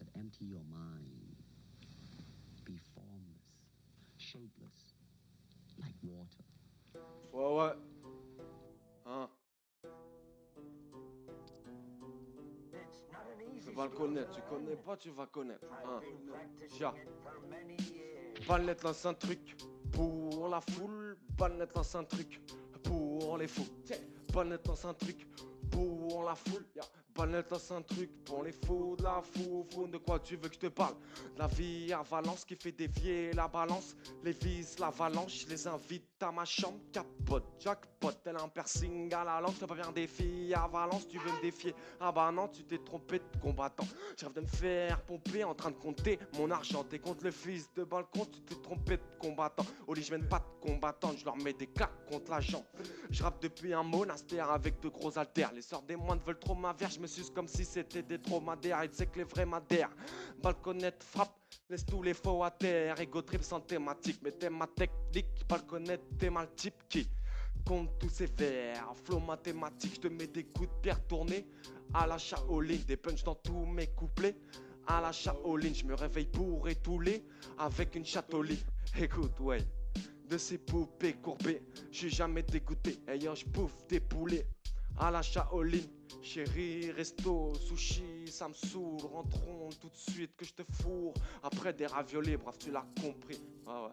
that empty your mind. Be formless, shapeless, like water. Ouais, ouais. Hein. Tu vas le connaître, tu connais pas, tu vas connaître. Hein. Chia. Balnette lance un truc pour la foule. Balnette lance un truc pour les fous. Balnette lance un truc pour la foule. Balnette lance un truc pour les fous. De la fou. De quoi tu veux que je te parle? La vie à Valence qui fait dévier la balance. Les vis, l'avalanche, je les invite à ma chambre. Capote, jackpot, tel un piercing à la langue. Je te pas faire des filles à Valence, tu veux me défier? Ah bah non, tu t'es trompé de combattant. Je rêve de me faire pomper en train de compter mon argent. T'es contre le fils de balcon, tu t'es trompé de combattant. Au lit, je mène pas de combattant, je leur mets des claques contre la jambe. Je rappe depuis un monastère avec de gros haltères. Les sœurs des moines veulent trop ma verre, je me suce comme si c'était des dromadaires. Et tu sais que les vrais m'adhèrent. Balconnette frappe, laisse tous les faux à terre. Ego trip sans thématique, mais t'es ma technique. Balconnette, t'es mal type qui compte tous ces vers. Flow mathématique, je te mets des coups de pierre tournés à la Shaolin, des punchs dans tous mes couplets. À la Shaolin, je me réveille pour étouler avec une châteauline. Écoute, ouais, de ces poupées courbées, j'suis jamais dégoûté. Ayant, j'bouffe des poulets à la Shaolin. Chérie, resto, sushi, ça me saoule. Rentrons tout de suite que je te fourre. Après des raviolis, bref, tu l'as compris. Ah ouais.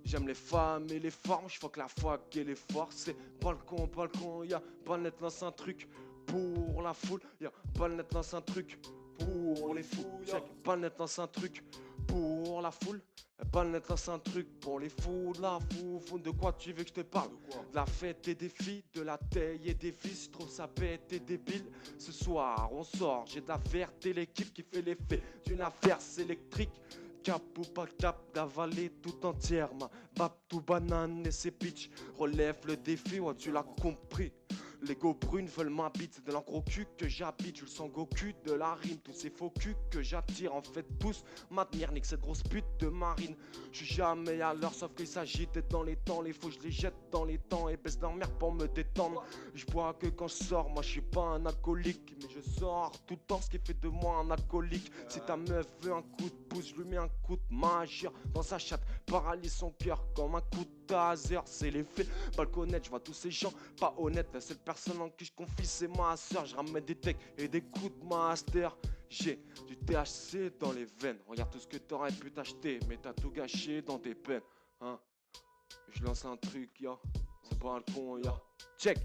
J'aime les femmes et les formes, je que la foi qu'elle est force. C'est balcon, balcon, y'a Balnette lance un truc pour la foule. Y'a Balnette lance un truc pour les fous. Check, Balnette lance un truc pour la foule. Balnette lance un truc pour les fous, de la fou. De quoi tu veux que je te parle? De la fête et des filles, de la taille et des vis. Je trouve ça bête et débile. Ce soir on sort, j'ai de la verte et l'équipe qui fait l'effet d'une averse électrique. Cap ou pas cap, d'avaler tout entièrement. Bap tout banane et ses bitches. Relève le défi, ouais tu l'as compris. Les go brunes veulent ma bite, c'est de l'encre au cul que j'habite. Je le sens Goku de la rime, tous ces faux culs que j'attire. En fait tous m'admirent, nique cette grosse pute de marine. Je suis jamais à l'heure sauf qu'il s'agit d'être dans les temps. Les faux je les jette dans les temps et baisse leur merde pour me détendre. Je bois que quand je sors, moi je suis pas un alcoolique. Mais je sors tout le temps, ce qui fait de moi un alcoolique. Si ta meuf veut un coup de pouce, je lui mets un coup de magie dans sa chatte, paralyse son cœur comme un coup de taser. C'est les faits, balconnette, je vois tous ces gens pas honnêtes. La seule personne en qui je confie c'est ma soeur. Je ramène des techs et des coups de master. J'ai du THC dans les veines. Regarde tout ce que t'aurais pu t'acheter, mais t'as tout gâché dans tes peines. Hein? Je lance un truc, ya. C'est pas un con, ya. Check.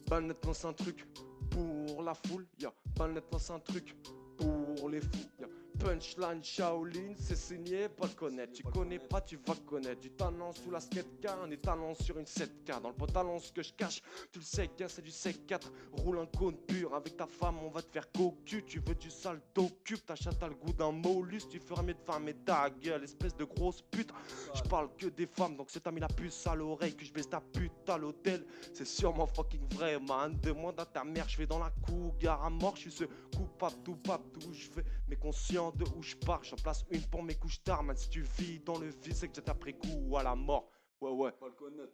Balnette lance un truc pour la foule, ya. Balnette lance un truc pour les fous, ya. Punchline Shaolin, c'est signé, pas le connaître. Tu connais pas, tu vas connaître. Du talent sous la skate-K, un des talents sur une 7K. Dans le pantalon, ce que je cache, tu le sais, gars, c'est du C4. Roule un cône pur, avec ta femme, on va te faire cocu. Tu veux du sale t'occupe, ta chatte a le goût d'un mollusque. Tu feras mieux de fermer ta gueule, espèce de grosse pute. Je parle que des femmes, donc c'est t'as mis la puce à l'oreille que je baisse ta pute à l'hôtel. C'est sûrement fucking vrai, man. Demande à ta mère, je vais dans la cougar à mort. Je suis ce coupable, tout je fais, mais conscient de où je pars, j'en place une pour mes couches tard, man. Si tu vis dans le vice, c'est que j'ai pris goût à la mort. Ouais. Pas le connaître.